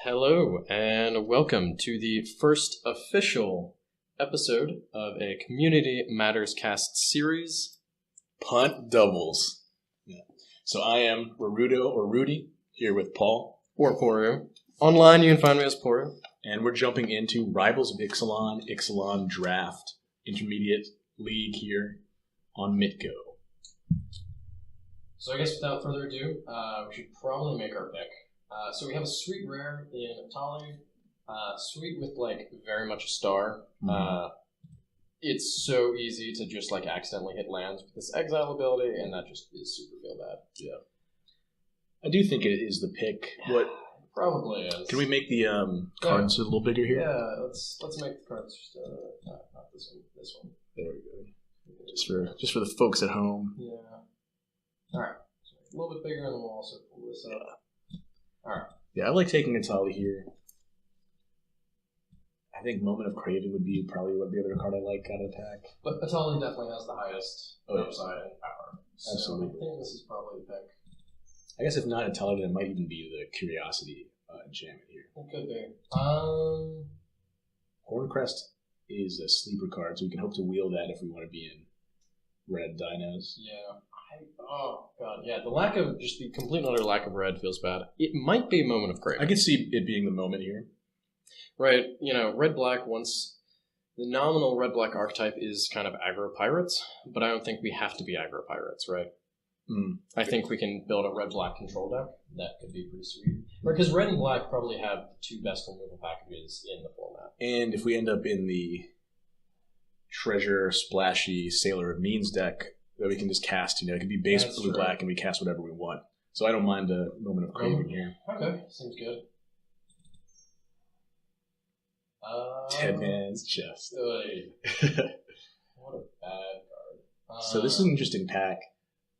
Hello, and welcome to the first official episode of a Community Matters Cast series, PuntDoubles. Yeah. So I am Rorudo or Rudy, here with Paul. Or Poru. Online, you can find me as Poru. And we're jumping into Rivals of Ixalan Draft Intermediate League here on Mitgo. So I guess without further ado, we should probably make our pick. So we have a sweet rare in Atali. Sweet with, very much a star. Mm-hmm. It's so easy to just, accidentally hit lands with this exile ability, and that just is super feel bad. Yeah. I do think it is the pick. What? Probably is. Can we make the cards a little bigger here? Yeah, let's make the cards just, not this one, this one. There we go. Just for the folks at home. Yeah. Alright. So a little bit bigger, and then we'll also pull this up. Alright. Yeah, I like taking Atali here. I think Moment of Craving would be probably the other card I like out of the pack. But Atali definitely has the highest upside and power. So Absolutely. I think this is probably the pick. I guess if not Atali, then it might even be the Curiosity enchantment here. It could be. Horncrest is a sleeper card, so we can hope to wheel that if we want to be in red dinos. Yeah. Oh, God, yeah. The complete and utter lack of red feels bad. It might be a Moment of Craving. I could see it being the moment here. Right. Red-black, once the nominal red-black archetype is kind of aggro pirates, but I don't think we have to be aggro pirates, right? I think we can build a red-black control deck. That could be pretty sweet. Because red and black probably have the two best removal packages in the format. And if we end up in the Treasure, Splashy, Sailor of Means deck, that we can just cast, it can be base blue-black, and we cast whatever we want. So I don't mind a Moment of Craving here. Okay, seems good. Deadman's Chest. What a bad card. So this is an interesting pack.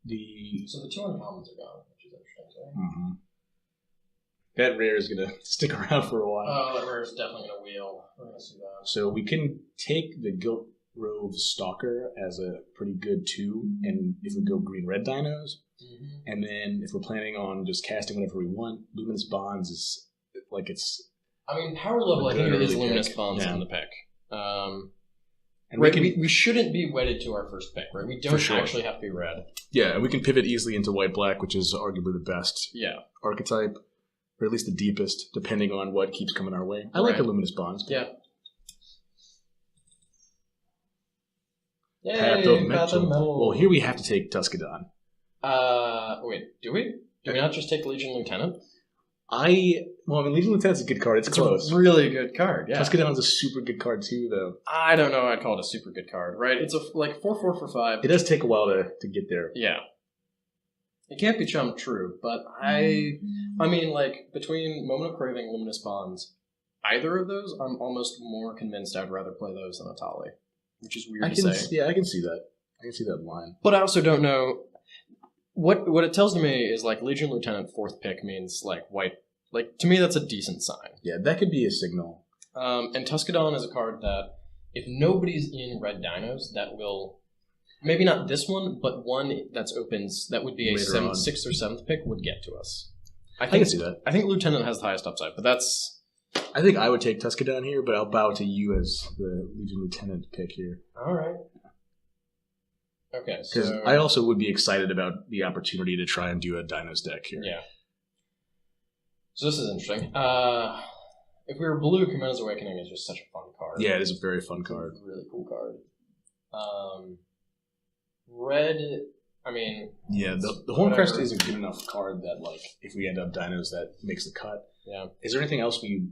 So the two uncommons are gone, which is interesting. Mm-hmm. That rare is going to stick around for a while. Oh, that rare is definitely going to wheel. We're going to see that. So we can take the Gilt Rove Stalker as a pretty good 2, and if we go green-red dinos, and then if we're planning on just casting whatever we want, Luminous Bonds is power level, I think it is Luminous Bonds in the pick. And we shouldn't be wedded to our first pick, right? We don't actually have to be red. Yeah, and we can pivot easily into white-black, which is arguably the best archetype, or at least the deepest, depending on what keeps coming our way. I like the Luminous Bonds. Yeah. Yay, Path of Metal. Well, here we have to take Tuscadon. Wait, do we? Do we not just take Legion Lieutenant? Legion Lieutenant's a good card. It's close. A really good card, yeah. Tuscadon's a super good card, too, though. I don't know I'd call it a super good card, right? It's a 4/4 for 5. It does take a while to get there. Yeah. It can't be chummed true, but between Moment of Craving and Luminous Bonds, either of those, I'm almost more convinced I'd rather play those than Atali, which is weird to say. Yeah, I can see that. I can see that line. But I also don't know. What it tells to me is, Legion Lieutenant 4th pick means, white. To me, that's a decent sign. Yeah, that could be a signal. And Tuscadon is a card that, if nobody's in red dinos, that will... Maybe not this one, but one that would be a 6th or 7th pick would get to us. I can see that. I think Lieutenant has the highest upside, but that's... I think I would take Tuscadon here, but I'll bow to you as the Legion Lieutenant pick here. All right. Okay, because I also would be excited about the opportunity to try and do a Dinos deck here. Yeah. So this is interesting. If we were blue, Commander's Awakening is just such a fun card. Yeah, it is a very fun card. It's a really cool card. Red, yeah, the Horncrest is a good enough card that, if we end up Dinos, that makes the cut. Yeah. Is there anything else we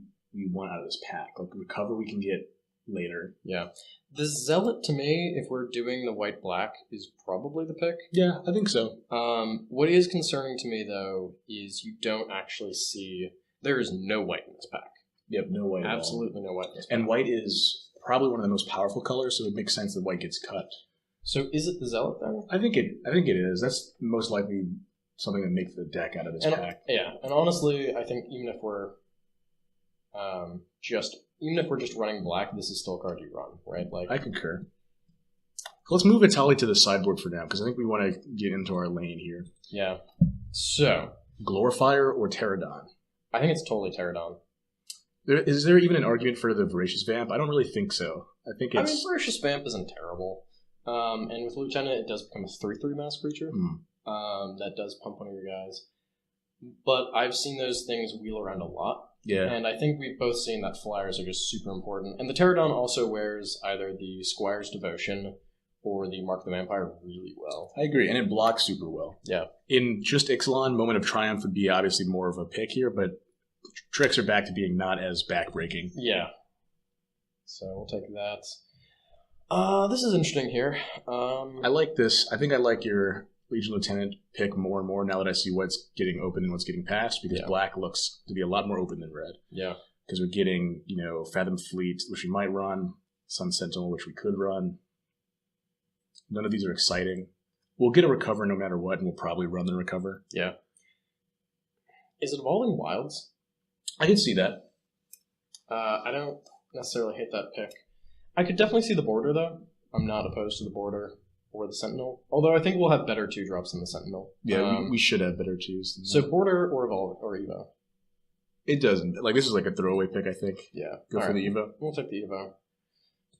want out of this pack? Recover we can get later. Yeah. The Zealot, to me, if we're doing the white-black, is probably the pick. Yeah, I think so. What is concerning to me, though, is you don't actually see... There is no white in this pack. Yep, no white Absolutely no white in this pack. And white is probably one of the most powerful colors, so it makes sense that white gets cut. So is it the Zealot, then? I think it is. That's most likely something that makes the deck out of this pack. Yeah, and honestly, I think even if we're just running black, this is still a card you run, right? I concur. Let's move Atali to the sideboard for now, because I think we want to get into our lane here. Yeah. So Glorifier or Pterodon? I think it's totally Pterodon. Is there even an argument for the Voracious Vamp? I don't really think so. I mean, Voracious Vamp isn't terrible. And with Lieutenant, it does become a 3/3 mass creature. That does pump one of your guys. But I've seen those things wheel around a lot. Yeah. And I think we've both seen that flyers are just super important. And the Pterodon also wears either the Squire's Devotion or the Mark of the Vampire really well. I agree, and it blocks super well. Yeah. In just Ixalan, Moment of Triumph would be obviously more of a pick here, but tricks are back to being not as backbreaking. Yeah. So we'll take that. This is interesting here. I like this. I think I like your Legion Lieutenant pick more and more now that I see what's getting open and what's getting passed, because black looks to be a lot more open than red. Yeah. Because we're getting, Fathom Fleet, which we might run, Sun Sentinel, which we could run. None of these are exciting. We'll get a Recover no matter what, and we'll probably run the Recover. Yeah. Is it Evolving Wilds? I can see that. I don't necessarily hate that pick. I could definitely see the Border, though. I'm not opposed to the Border or the Sentinel. Although I think we'll have better 2-drops than the Sentinel. Yeah, we should have better 2s. So Border or Evolve or Evo? It doesn't. This is like a throwaway pick, I think. Yeah. Go for the Evo. We'll take the Evo.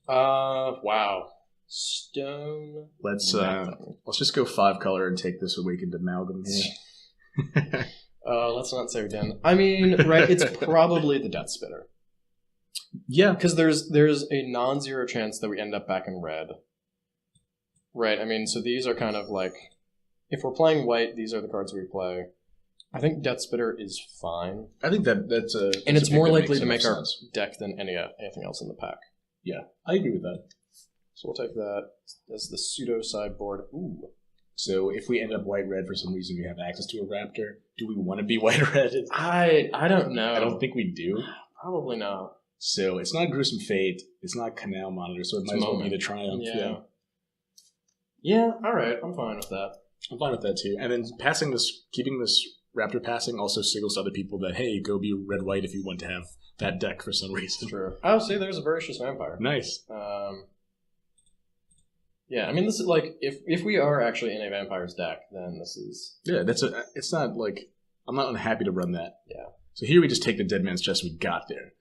Wow. Stone. Let's just go 5-color and take this Awakened Amalgam here. Let's not say again. I mean, right? It's probably the Death Spitter. Yeah, because there's a non-zero chance that we end up back in red. Right. I mean, so these are kind of like, if we're playing white, these are the cards we play. I think Death Spitter is fine. I think that's a... And it's more likely to make our deck than anything else in the pack. Yeah, I agree with that. So we'll take that as the pseudo sideboard. Ooh. So if we end up white-red for some reason, we have access to a Raptor. Do we want to be white-red? I don't know. I don't think we do. Probably not. So it's not Gruesome Fate. It's not Canal Monitor, so it might as well be the Triumph. Yeah, all right. I'm fine with that. I'm fine with that, too. And then keeping this Raptor passing also signals to other people that, hey, go be red-white if you want to have that deck for some reason. True. Oh, see, there's a Voracious Vampire. Nice. Yeah, I mean, this is like, if we are actually in a Vampire's deck, then this is... Yeah, it's not like, I'm not unhappy to run that. Yeah. So here we just take the Dead Man's Chest we got there.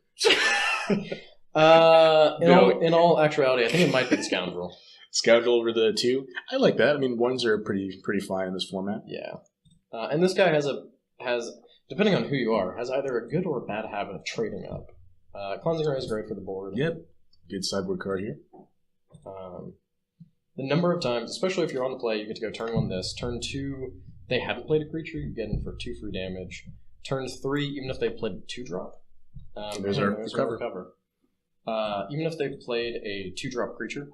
In all actuality, I think it might be the Scoundrel. Scoundrel over the 2? I like that. I mean, 1s are pretty fine in this format. Yeah. And this guy has, depending on who you are, has either a good or a bad habit of trading up. Cleansing Ray is great for the board. Yep. Good sideboard card here. The number of times, especially if you're on the play, you get to go turn 1 this. Turn 2, they haven't played a creature, you get in for 2 free damage. Turn 3, even if they played a 2-drop. There's our Recover. Even if they've played a 2-drop creature.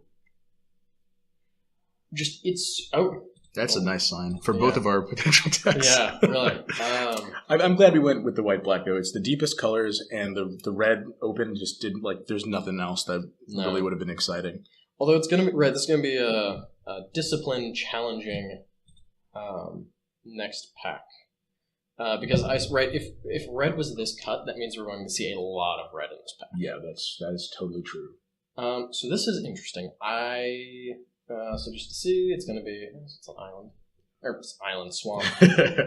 That's a nice sign for both of our potential decks. Yeah, really. I'm glad we went with the white-black, though. It's the deepest colors, and the red open just didn't, there's nothing else that really would have been exciting. Although it's going to be red, this is going to be a discipline challenging next pack. Because if red was this cut, that means we're going to see a lot of red in this pack. Yeah, that is totally true. So this is interesting. So just to see, it's going to be it's an island or island swamp.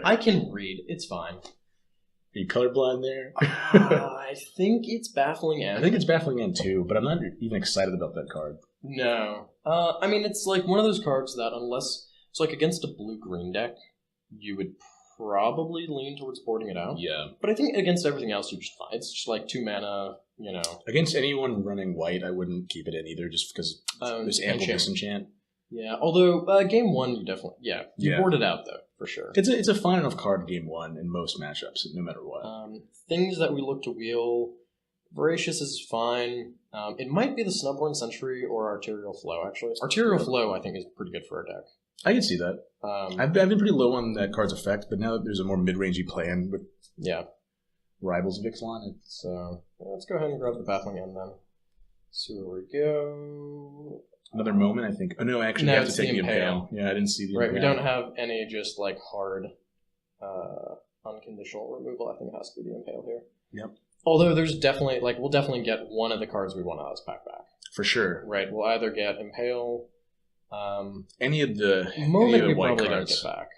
I can read. It's fine. Are you colorblind there? I think it's Baffling End. I think it's Baffling End too, but I'm not even excited about that card. No. I mean, it's like one of those cards that unless it's like against a blue-green deck, you would probably lean towards boarding it out. Yeah. But I think against everything else, you're just fine. It's just like 2 mana, Against anyone running white, I wouldn't keep it in either just because there's ample disenchant. Yeah, although game 1, you definitely... Yeah, you board it out, though, for sure. It's a fine enough card game 1 in most matchups, no matter what. Things that we look to wheel... Voracious is fine. It might be the Snubborn Sentry or Arterial Flow, actually. Arterial Flow, I think, is pretty good for our deck. I can see that. I've been pretty low on that card's effect, but now that there's a more mid-rangey plan with Rivals of Ixalan, let's go ahead and grab the Baffling End, then. See where we go... Another moment, I think. Oh, no, actually, we have to take the Impale. Yeah, I didn't see the Impale. Right, we don't have any just, hard, unconditional removal. I think it has to be the Impale here. Yep. Although there's definitely, we'll definitely get one of the cards we want out of this pack back. For sure. Right, we'll either get Impale... any of the white probably cards. Don't get back.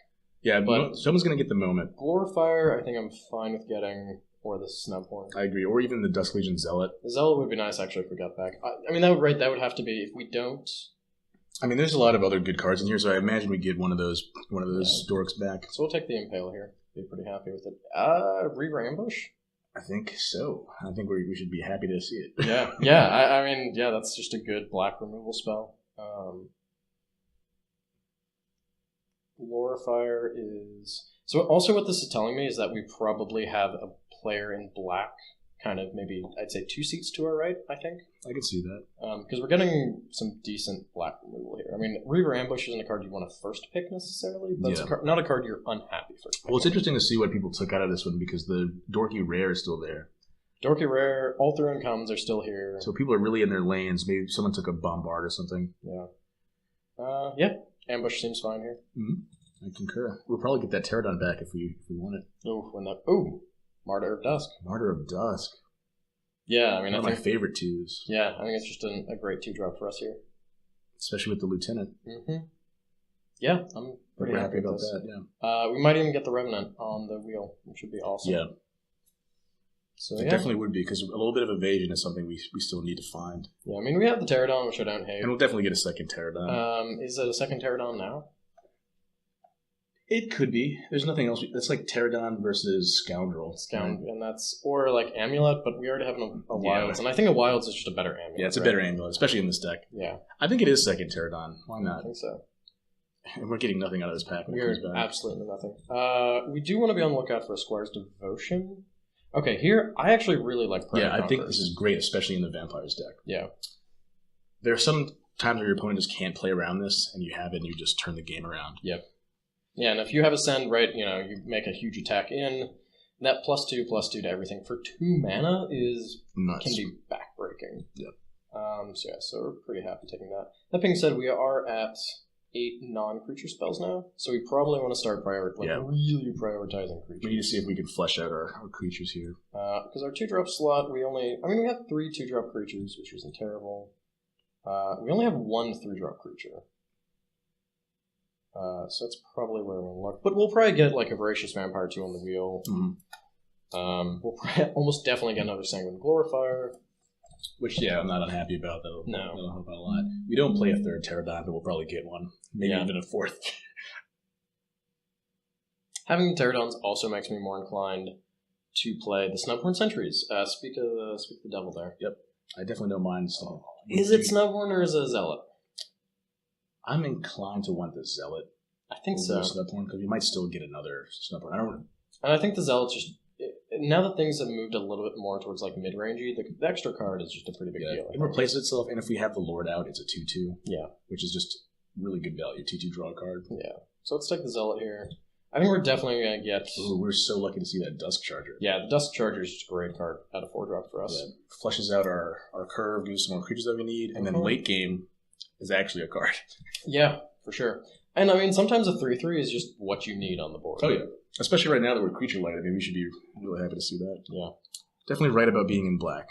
Yeah, but someone's going to get the moment. Glorifier, I think I'm fine with getting... or the Snubhorn. I agree. Or even the Dusk Legion Zealot. The Zealot would be nice, actually, if we got back. I mean, that would have to be, if we don't... I mean, there's a lot of other good cards in here, so I imagine we get one of those dorks back. So we'll take the Impale here. Be pretty happy with it. Reaver Ambush? I think so. I think we should be happy to see it. Yeah. I mean, that's just a good black removal spell. Glorifier is... So also what this is telling me is that we probably have a player in black, kind of maybe, I'd say 2 seats to our right, I think. I can see that. Because we're getting some decent black removal here. I mean, Reaver Ambush isn't a card you want to first pick necessarily, but it's not a card you're unhappy first picking. Well, it's interesting to see what people took out of this one because the Dorky Rare is still there. Dorky Rare, all through uncommons are still here. So people are really in their lanes. Maybe someone took a Bombard or something. Yeah. Ambush seems fine here. Mm-hmm. I concur. We'll probably get that Pterodon back if we want it. Martyr of Dusk. Martyr of Dusk. Yeah, I mean, one of my favorite 2s. Yeah, I think it's just a great 2-drop for us here. Especially with the Lieutenant. Mm-hmm. Yeah, I'm pretty happy about that, yeah. We might even get the Revenant on the wheel, which would be awesome. Yeah. So, it definitely would be, because a little bit of evasion is something we still need to find. Yeah, I mean, we have the Pterodon, which I don't hate. And we'll definitely get a second Pterodon. Is it a second Pterodon now? It could be. There's nothing else. That's like Pterodon versus Scoundrel. And that's, or like Amulet, but we already have a Wilds. And I think a Wilds is just a better Amulet. Yeah, it's a better Amulet, especially in this deck. Yeah. I think it is second Pterodon. Why not? I think so. And we're getting nothing out of this pack when it comes back. Absolutely nothing. We do want to be on the lookout for a Squire's Devotion. Okay, here, I actually really like Prairie I think this is great, especially in the Vampires deck. Yeah. There are some times where your opponent just can't play around this, and you have it, and you just turn the game around. Yep. Yeah, and if you have a send, right, you make a huge attack in, that +2/+2 to everything for 2 mana can be backbreaking. Yep. So we're pretty happy taking that. That being said, we are at 8 non-creature spells now, so we probably want to start really prioritizing creatures. We need to see if we can flesh out our creatures here. Because our 2-drop slot, we have 3 2-drop creatures, which isn't terrible. We only have 1 3-drop creature. So that's probably where we'll look. But we'll probably get like a Voracious Vampire 2 on the wheel. Mm-hmm. We'll probably almost definitely get another Sanguine Glorifier. Which, I'm not unhappy about. That'll help out a lot. We don't play a 3rd Pterodon, but we'll probably get one. Maybe even a 4th. Having the Pterodons also makes me more inclined to play the Snubhorn Sentries. Speak of the devil there. Yep. I definitely don't mind. Is it Snubhorn or is it a Zealot? I'm inclined to want the Zealot. I think so. Snubhorn, because we might still get another Snubhorn. And I think the Zealot's just... Now that things have moved a little bit more towards like mid-rangey, the extra card is just a pretty big deal. It replaces itself, and if we have the Lord out, it's a 2/2. Yeah. Which is just really good value. 2/2 draw card. Yeah. So let's take the Zealot here. I think we're definitely going to get... Ooh, we're so lucky to see that Dusk Charger. Yeah, the Dusk Charger is just a great card at a 4-drop for us. Yeah. Flushes out our curve, gives us some more creatures that we need, and then late game is actually a card. Yeah, for sure. And I mean, sometimes a 3/3 is just what you need on the board. Oh, yeah. Especially right now that we're creature light. I mean, we should be really happy to see that. Yeah. Definitely right about being in black.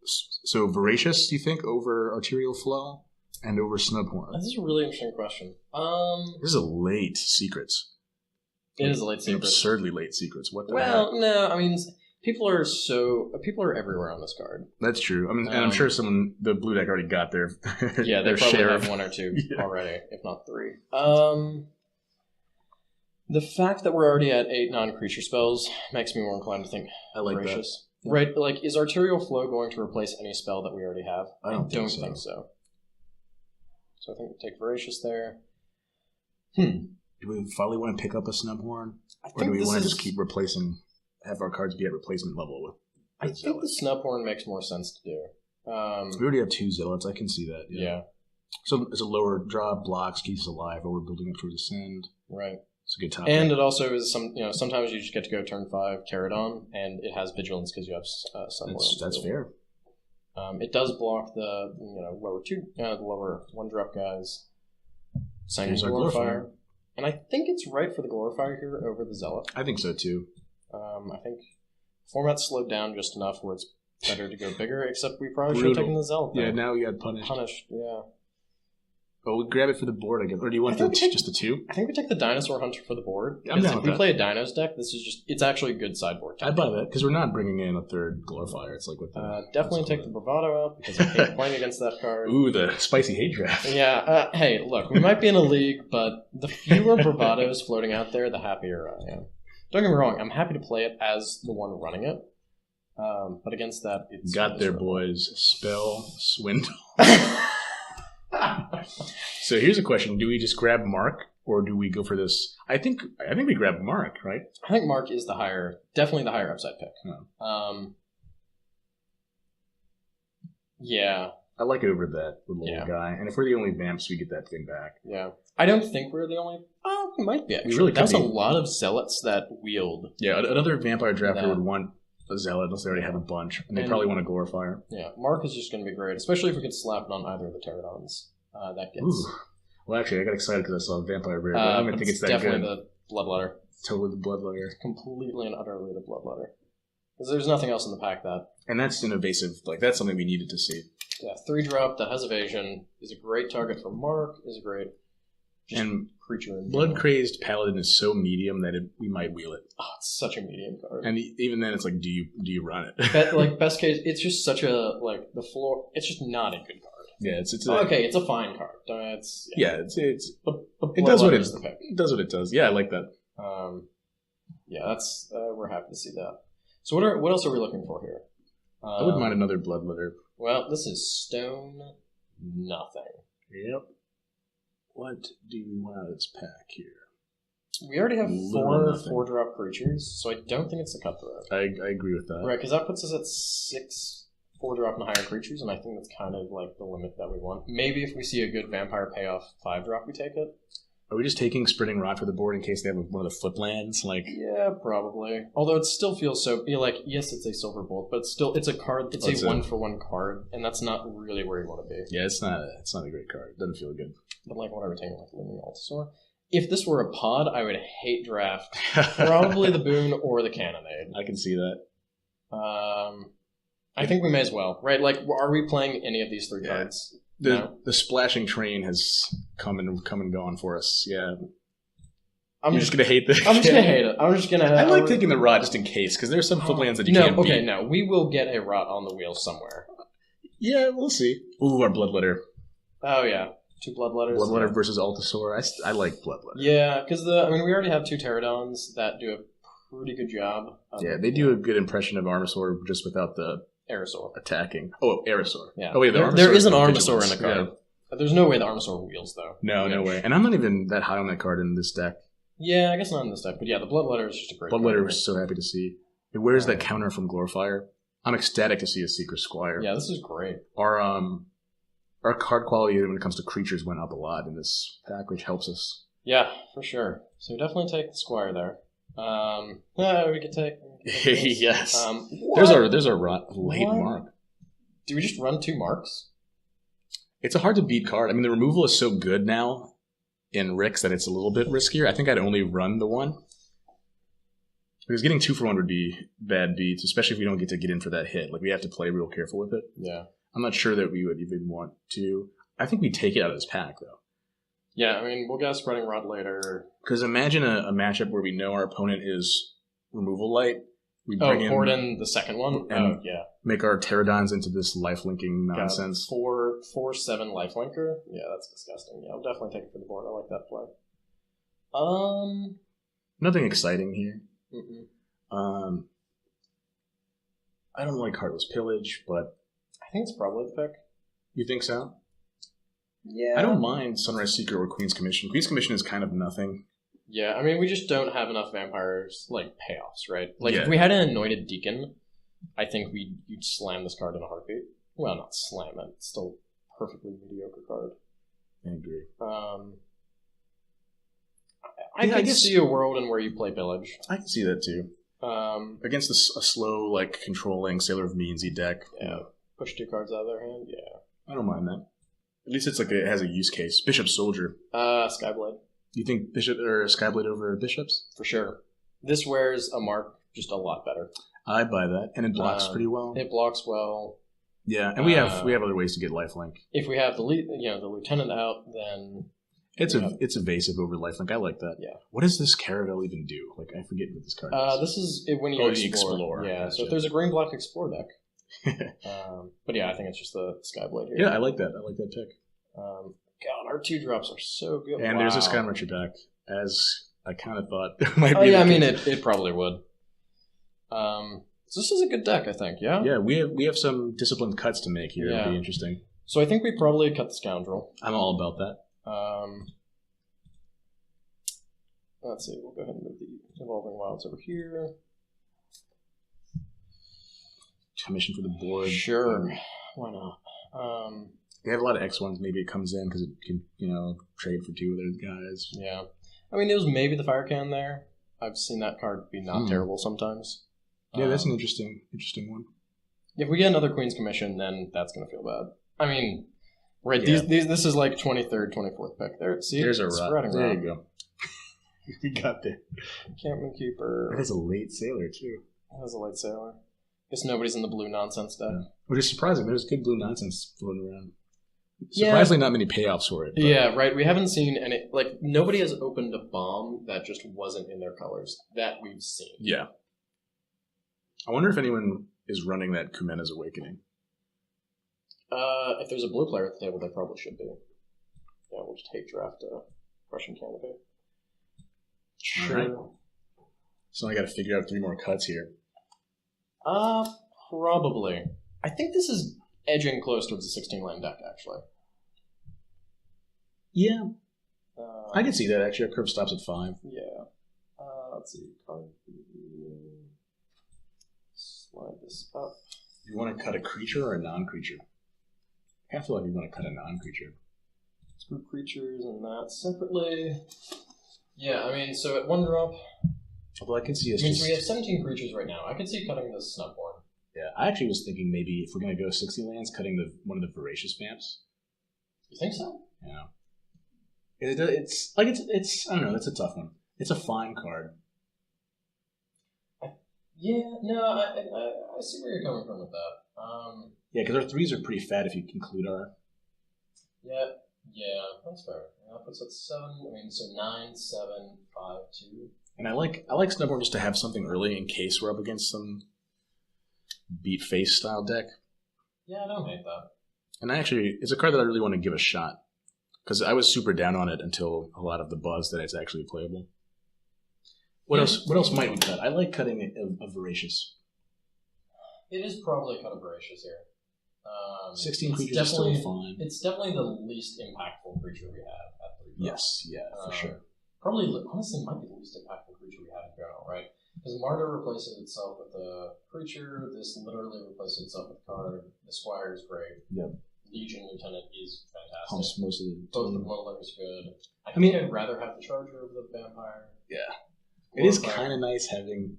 So, Voracious, do you think, over Arterial Flow and over Snubhorn? This is a really interesting question. This is a late Secrets. It is a late Secrets. Absurdly late Secrets. What the heck? Well, no, I mean... People are everywhere on this card. That's true. I mean, and I'm sure the blue deck already got their yeah, they probably have 1 or 2 already, if not 3. The fact that we're already at 8 non-creature spells makes me more inclined to think I like Voracious. that. Right, like, is Arterial Flow going to replace any spell that we already have? I don't think so. So I think we take Voracious there. Do we finally want to pick up a Snubhorn? Or do we want to just keep replacing... have our cards be at replacement level with I think the Snubhorn makes more sense to do. We already have 2 Zealots. I can see that. Yeah. So it's a lower draw, blocks, keeps us alive, or we're building up towards Ascend. Right. It's a good topic. And it also is sometimes you just get to go turn 5 Pterodon, and it has Vigilance because you have some. That's fair. It does block the lower 1-drop guys. Sanguine Glorifier. And I think it's right for the Glorifier here over the Zealot. I think so too. I think format's slowed down just enough where it's better to go bigger, except we probably should have taken the Zealot. Yeah, now you got punished. Yeah. Oh, we grab it for the board, I guess. Or do you want just the 2? I think we take the Dinosaur Hunter for the board. I'm down if with we that. play a Dinos deck, this is it's actually a good sideboard deck. I buy that, because we're not bringing in a third Glorifier. It's like with definitely take the Bravado out, because I hate playing against that card. Ooh, the spicy hate draft. Yeah, hey, look, we might be in a league, but the fewer Bravados floating out there, the happier I am. Don't get me wrong, I'm happy to play it as the one running it. But against that, it's... Got there, boys. Spell, swindle. So here's a question. Do we just grab Mark, or do we go for this? I think we grab Mark, right? I think Mark is definitely the higher upside pick. Oh. Yeah. I like it over that little guy. And if we're the only vamps, we get that thing back. Yeah. I don't think we're the only... Oh, we might be, actually. We really could That's be. a lot of zealots that wield. Yeah, another vampire drafter would want a zealot unless they already have a bunch. And they probably want a glorifier. Yeah, Mark is just going to be great, especially if we get slapped on either of the pterodons. That gets... Ooh. Well, actually, I got excited because I saw Vampire Rare, but I don't think it's that definitely good. The Bloodletter. Totally the Bloodletter. Completely and utterly the Bloodletter. Because there's nothing else in the pack that... And that's an evasive... Like, that's something we needed to see. Yeah, 3-drop that has evasion is a great target for Mark, is a great creature. Blood Crazed Paladin is so medium that we might wheel it. Oh, it's such a medium card. And even then, it's like, do you run it? Best case, it's just such a... the floor... It's just not a good card. Yeah, it's it's a fine card. It does what it does. Yeah, I like that. That's we're happy to see that. So what else are we looking for here? I wouldn't mind another Bloodletter. Well, this is stone nothing. Yep. What do we want out of this pack here? We already have 4-drop creatures, so I don't think it's a cutthroat. I agree with that. Right, because that puts us at 6 4-drop and higher creatures, and I think that's kind of like the limit that we want. Maybe if we see a good vampire payoff 5-drop, we take it. Are we just taking Spreading Rot for the board in case they have one of the flip lands? Yeah, probably. Although it still feels so... yes, it's a Silver Bolt, but it's a card. It's a 1-for-1 card, and that's not really where you want to be. Yeah, it's not a great card. It doesn't feel good. But what are we taking? Looming Altasaur? If this were a pod, I would hate draft probably the Boon or the Cannonade. I can see that. I think we may as well, right? Are we playing any of these 3 cards? The splashing train has come and gone for us. Yeah. I'm just gonna hate this. I'm just gonna hate it. I'm just gonna. I like taking the rot just in case, because there's some flip lands that you can't beat. No, we will get a rot on the wheel somewhere. Yeah, we'll see. Ooh, our Bloodletter. Oh yeah, 2 Bloodletters. Bloodletter versus Altasaur. I like Bloodletter. Yeah, because we already have 2 Pterodons that do a pretty good job. Yeah, they do a good impression of Armasaur just without the Aerosaur attacking. Oh, Aerosaur. Yeah. Oh wait, there is an Armasaur in the card. Yeah. There's no way the Armasaur wheels though. No way. And I'm not even that high on that card in this deck. Yeah, I guess not in this deck, but yeah, the Bloodletter is just a great Bloodletter was so happy to see. And where's that counter from Glorifier? I'm ecstatic to see a Secret Squire. Yeah, this is great. Our card quality when it comes to creatures went up a lot in this pack, which helps us. Yeah, for sure. So we definitely take the Squire there. We could take yes. There's a late Mark. Do we just run 2 Marks? It's a hard to beat card. I mean, the removal is so good now in Ricks that it's a little bit riskier. I think I'd only run the 1. Because getting 2-for-1 would be bad beats, especially if we don't get in for that hit. We have to play real careful with it. Yeah. I'm not sure that we would even want to. I think we take it out of this pack, though. Yeah, we'll get a Spreading Rod later. Because imagine a matchup where we know our opponent is removal light. We bring poured in the second one? And make our Pterodons into this life-linking nonsense. 4/7 lifelinker? Yeah, that's disgusting. Yeah, I'll definitely take it for the board. I like that play. Nothing exciting here. Mm-mm. I don't like Heartless Pillage, but... I think it's probably the pick. You think so? Yeah. I don't mind Sunrise Seeker or Queen's Commission. Queen's Commission is kind of nothing. Yeah, we just don't have enough vampires, payoffs, right? If we had an Anointed Deacon, I think you'd slam this card in a heartbeat. Well, not slam it. It's still a perfectly mediocre card. I agree. I can see a world in where you play Village. I can see that, too. Against a slow, controlling Sailor of Meansy deck. Yeah. Push 2 cards out of their hand, yeah. I don't mind that. At least it's it has a use case. Bishop Soldier. Skyblade. You think Bishop or Skyblade over Bishops? For sure. This wears a mark just a lot better. I buy that, and it blocks pretty well. It blocks well. Yeah, and we have other ways to get lifelink. If we have the lieutenant out, then it's evasive over lifelink. I like that. Yeah. What does this Caravel even do? Like, I forget what this card is. This is when you explore. Yeah. Gotcha. So if there's a green black explore deck. But yeah, I think it's just the Skyblade here. Yeah, I like that. I like that pick. God, our 2-drops are so good. And there's this Skyrim Retro deck, as I kind of thought it might be. I mean, it probably would. So this is a good deck, I think. Yeah. Yeah, we have some disciplined cuts to make here. Yeah. It'll be interesting. So I think we probably cut the Scoundrel. I'm all about that. Let's see. We'll go ahead and move the Evolving Wilds over here. Commission for the board. Sure. Why not? They have a lot of X1s. Maybe it comes in because it can, trade for 2 of those guys. Yeah. I mean, it was maybe the Fire Can there. I've seen that card be not terrible sometimes. Yeah, that's an interesting one. If we get another Queen's Commission, then that's going to feel bad. I mean, right? Yeah. This is like 23rd, 24th pick. There, see, there's a rut. There you go. We got there. Campman Keeper. That is a late sailor too. That was a late sailor. Guess nobody's in the blue nonsense deck. Yeah. Which is surprising. There's good blue nonsense floating around. Surprisingly, not many payoffs for it. But. Yeah, right. We haven't seen any. Like, nobody has opened a bomb that just wasn't in their colors that we've seen. Yeah. I wonder if anyone is running that Kumena's Awakening. If there's a blue player at the table, they probably should be. Yeah, we'll just hate draft a Russian candidate. Sure. Right. So I got to figure out 3 more cuts here. Probably. I think this is edging close towards the 16-land deck, actually. Yeah. I can see that, actually. Our curve stops at 5. Yeah. Let's see. Slide this up. You want to cut a creature or a non-creature? I feel like you want to cut a non-creature. Let's group creatures and that separately. Yeah, I mean, so at 1 drop... Although I can see us so we have 17 creatures right now. I could see cutting the Snubborn. Yeah, I actually was thinking maybe if we're going to go 60 lands, cutting one of the Voracious Vamps. You think so? Yeah. It's I don't know, it's a tough one. It's a fine card. I see where you're coming from with that. Yeah, because our 3s are pretty fat if you include our... Yeah, that's fair. That puts us at 7. I mean, so 9, 7, 5, 2. And I like Snubborn just to have something early in case we're up against some beat face style deck. Yeah, I don't hate that. And it's a card that I really want to give a shot because I was super down on it until a lot of the buzz that it's actually playable. What else might we cut? I like cutting a Voracious. It is probably cut a Voracious here. 16 creatures is still fine. It's definitely the least impactful creature we have at 3 drops. Yes, yeah, for sure. Probably, honestly, might be the least impactful creature we have in general, right? Because Martyr replaces itself with a creature. This literally replaces itself with a card. The Squire is great. Yep. Legion Lieutenant is fantastic. Pumps most of the Both the Bloodletters good. I think I'd rather have the Charger over the Vampire. Yeah. It is kind of nice having,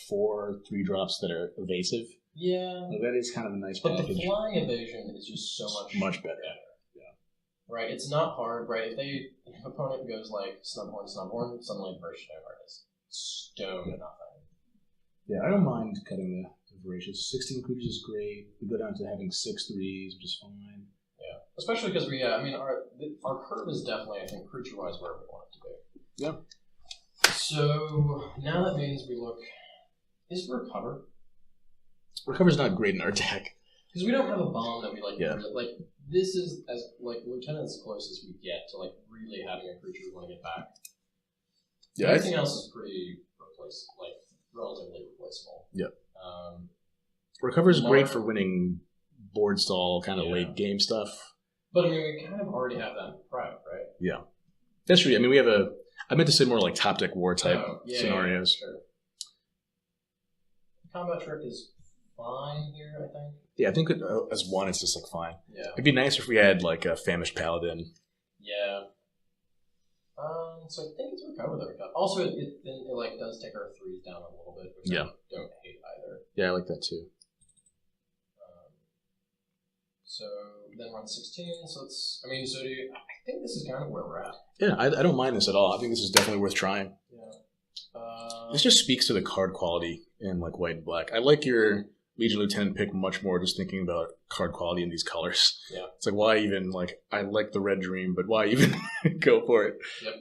4 3-drops that are evasive. Yeah. That is kind of a nice package. But the flying evasion is just so much better. Yeah. Right? It's not hard, right? If opponent goes like Snubhorn, suddenly Voracious Vampire is stone nothing. Yeah, I don't mind cutting the Voracious. 16 creatures is great. We go down to having 6 3s, which is fine. Yeah. Especially because our curve is definitely, I think, creature-wise where we want it to be. Yeah. So now that means we look... Is Recover? Recover's not great in our deck. Because we don't have a bomb that we Yeah. Really, this is as Lieutenant's as close as we get to really having a creature we want to get back. Yeah. Everything else is pretty relatively replaceable. Yep. Recover's great for winning board stall kind of late game stuff. But I mean, we kind of already have that in private, right? Yeah. That's true. I mean, we have I meant to say more like top deck war type scenarios. Yeah, sure. Combat Trick is fine here, I think. Yeah, I think as one, it's just fine. Yeah. It'd be nice if we had a Famished Paladin. Yeah. So I think it's Recover that we got. Also, it does take our 3s down a little bit, which I don't hate either. Yeah, I like that too. So then we're on 16. So I think this is kind of where we're at. Yeah, I don't mind this at all. I think this is definitely worth trying. Yeah. This just speaks to the card quality in white and black. I like your Legion Lieutenant pick much more just thinking about card quality in these colors. Yeah. It's like, why even, like, I like the Red Dream, but why even go for it? Yep.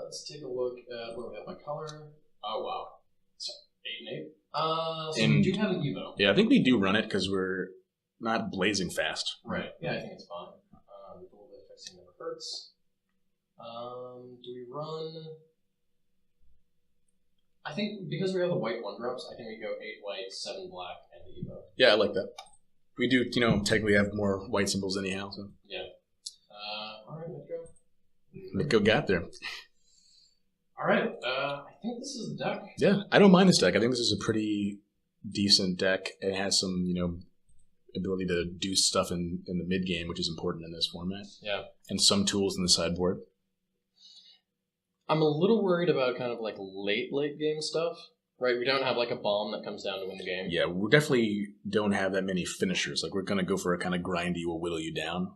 Let's take a look at what we have by color. Oh, wow. So, 8 and 8. So we do have an Evo. Yeah, I think we do run it because we're not blazing fast. Right. Yeah, I think it's fine. A little bit of fixing never hurts. Do we run... I think because we have the white 1-drops, I think we go 8 white, 7 black, and the Evo. Yeah, I like that. We do, technically have more white symbols anyhow. So. Yeah. All right, Mitko. Mitko got there. All right. I think this is the deck. Yeah, I don't mind this deck. I think this is a pretty decent deck. It has some, ability to do stuff in the mid game, which is important in this format. Yeah. And some tools in the sideboard. I'm a little worried about kind of like late game stuff, right? We don't have like a bomb that comes down to win the game. Yeah, we definitely don't have that many finishers. Like, we're going to go for a kind of grindy, will whittle you down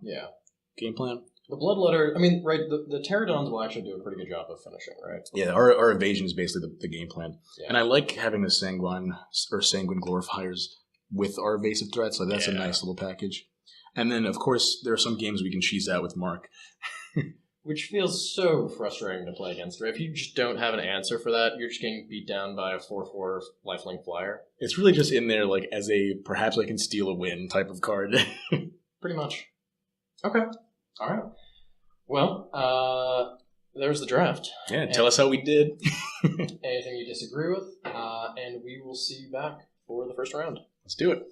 game plan. The Bloodletter, I mean, right, the Pterodons will actually do a pretty good job of finishing, right? Yeah, our evasion is basically the game plan. Yeah. And I like having the Sanguine Glorifiers with our evasive threats. So that's a nice little package. And then, of course, there are some games we can cheese out with Mark. Which feels so frustrating to play against, right? If you just don't have an answer for that, you're just getting beat down by a 4/4 lifelink flyer. It's really just in there like as a perhaps I can steal a win type of card. Pretty much. Okay. All right. Well, there's the draft. Yeah, tell us how we did. Anything you disagree with, and we will see you back for the first round. Let's do it.